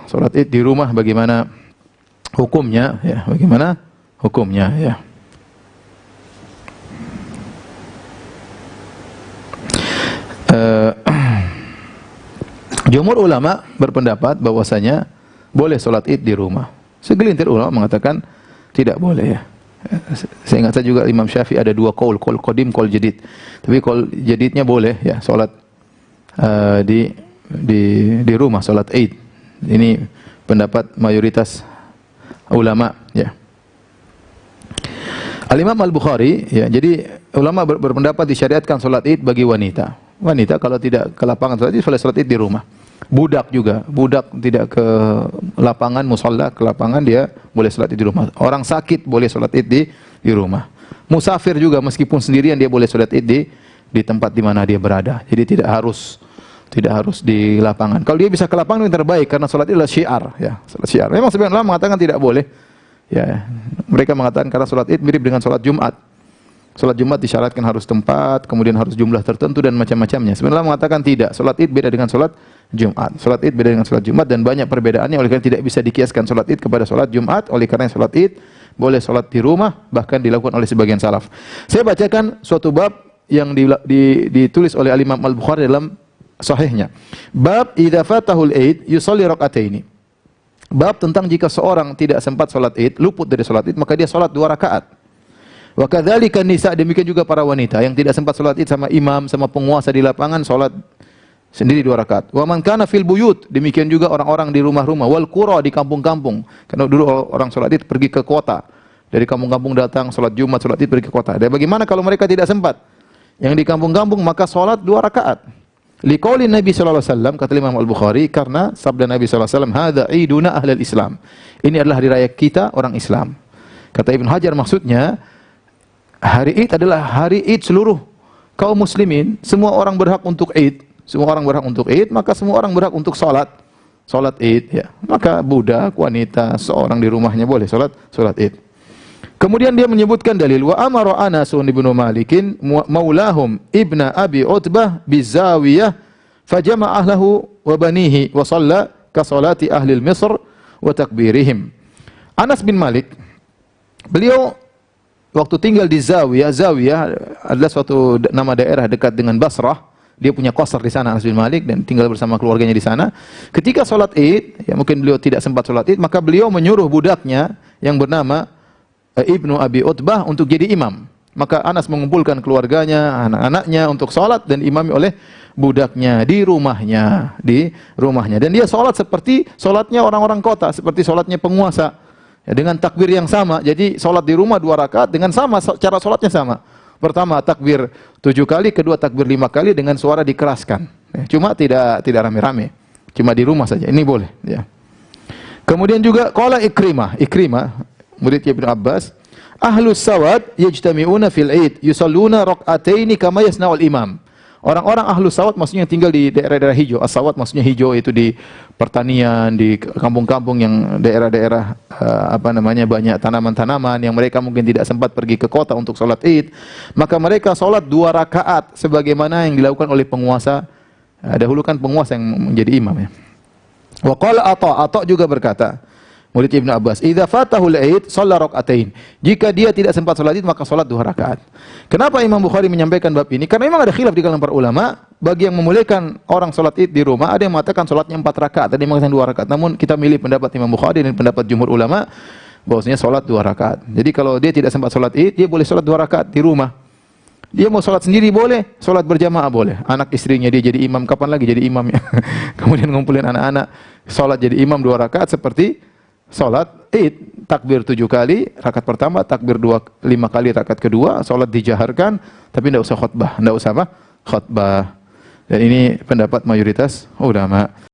Salat Id di rumah bagaimana hukumnya ya? Bagaimana hukumnya ya? Jumhur ulama berpendapat bahwasanya boleh salat Id di rumah. Segelintir ulama mengatakan tidak boleh ya. Saya ingat juga Imam Syafi'i ada dua qaul qadim, qaul jadid. Tapi qaul jadidnya boleh ya salat di rumah, salat Id. Ini pendapat mayoritas ulama ya. Al-Imam Al-Bukhari ya, jadi ulama berpendapat disyariatkan salat Id bagi wanita. Wanita kalau tidak ke lapangan salat Id, boleh salat Id di rumah. Budak juga, budak tidak ke lapangan musalla, ke lapangan dia boleh salat Id di rumah. Orang sakit boleh salat Id di rumah. Musafir juga meskipun sendirian dia boleh salat Id di tempat di mana dia berada. Jadi tidak harus di lapangan. Kalau dia bisa ke lapangan yang terbaik karena salat Id adalah syiar ya, salat syiar. Memang sebagian ulama mengatakan tidak boleh. Ya, mereka mengatakan karena salat Id mirip dengan salat Jumat. Salat Jumat disyaratkan harus tempat, kemudian harus jumlah tertentu dan macam-macamnya. Sebenarnya mengatakan tidak. Salat Id beda dengan salat Jumat. Salat Id beda dengan salat Jumat dan banyak perbedaannya, oleh karena tidak bisa dikiaskan salat Id kepada salat Jumat. Oleh karena salat Id boleh salat di rumah, bahkan dilakukan oleh sebagian salaf. Saya bacakan suatu bab yang ditulis oleh Imam Al-Bukhari dalam sahihnya. Bab idza fatahul Id yusalli raka'ataini. Bab tentang jika seorang tidak sempat salat Id, luput dari salat Id, maka dia salat 2 rakaat. Wa kadzalika nisa, demikian juga para wanita yang tidak sempat salat Id sama imam, sama penguasa di lapangan, salat sendiri 2 rakaat. Wa man kana fil buyut, demikian juga orang-orang di rumah-rumah, wal qura, di kampung-kampung. Karena dulu orang salat Id pergi ke kota. Dari kampung-kampung datang salat Jumat, salat Id pergi ke kota. Dan bagaimana kalau mereka tidak sempat? Yang di kampung-kampung maka salat 2 rakaat. Liqauli Nabi sallallahu alaihi wasallam, kata Imam Al-Bukhari, karena sabda Nabi sallallahu alaihi wasallam, "Hadza iduna ahlul Islam." Ini adalah hari raya kita orang Islam. Kata Ibnu Hajar maksudnya hari Id adalah hari Id seluruh kaum muslimin, semua orang berhak untuk Id, semua orang berhak untuk Id, maka semua orang berhak untuk salat Id ya. Maka budak, wanita, seorang di rumahnya boleh salat Id. Kemudian dia menyebutkan dalil wa amara Anas bin Malikin maulahum ibna Abi Utbah bizawiyah fajama'a ahlahu wa banihi wa shalla ka salati ahli Misr wa takbirihim. Anas bin Malik beliau waktu tinggal di Zawiyah adalah suatu nama daerah dekat dengan Basrah. Dia punya qasr di sana, Anas bin Malik, dan tinggal bersama keluarganya di sana. Ketika salat Id, ya mungkin beliau tidak sempat salat Id, maka beliau menyuruh budaknya yang bernama Ibnu Abi Utbah untuk jadi imam. Maka Anas mengumpulkan keluarganya, anak-anaknya untuk salat dan imami oleh budaknya di rumahnya. Dan dia salat seperti salatnya orang-orang kota, seperti salatnya penguasa. Ya, dengan takbir yang sama. Jadi salat di rumah 2 rakaat dengan sama, cara salatnya sama. Pertama takbir 7 kali, kedua takbir 5 kali dengan suara dikeraskan. Ya, cuma tidak rame-rame. Cuma di rumah saja. Ini boleh, ya. Kemudian juga qala Ikrimah, murid Ibnu Abbas, ahlus sawad yajtami'una fil Id yusalluna rak'ataini kama yasna'ul imam. Orang-orang ahlus sawad maksudnya yang tinggal di daerah-daerah hijau. As-sawad maksudnya hijau itu di pertanian, di kampung-kampung yang daerah-daerah banyak tanaman-tanaman yang mereka mungkin tidak sempat pergi ke kota untuk salat Id. Maka mereka salat 2 rakaat sebagaimana yang dilakukan oleh penguasa. Dahulu kan penguasa yang menjadi imam ya. Wa qala Atha juga berkata, murid Ibnu Abbas, idza fatahul Id shalla rak'atain. Jika dia tidak sempat salat Id maka salat 2 rakaat. Kenapa Imam Bukhari menyampaikan bab ini? Karena memang ada khilaf di kalangan para ulama bagi yang memuliakan orang salat Id di rumah. Ada yang mengatakan salatnya 4 rakaat, ada yang mengatakan 2 rakaat. Namun kita milih pendapat Imam Bukhari dan pendapat jumhur ulama bahwasanya salat 2 rakaat. Jadi kalau dia tidak sempat salat Id, dia boleh salat 2 rakaat di rumah. Dia mau salat sendiri boleh, salat berjamaah boleh. Anak istrinya dia jadi imam, kapan lagi jadi imamnya? Kemudian ngumpulin anak-anak, salat jadi imam 2 rakaat seperti salat Id, takbir 7 kali, rakaat pertama, takbir 5 kali, rakaat kedua, salat dijaharkan, tapi tidak usah khutbah, Dan ini pendapat mayoritas ulama.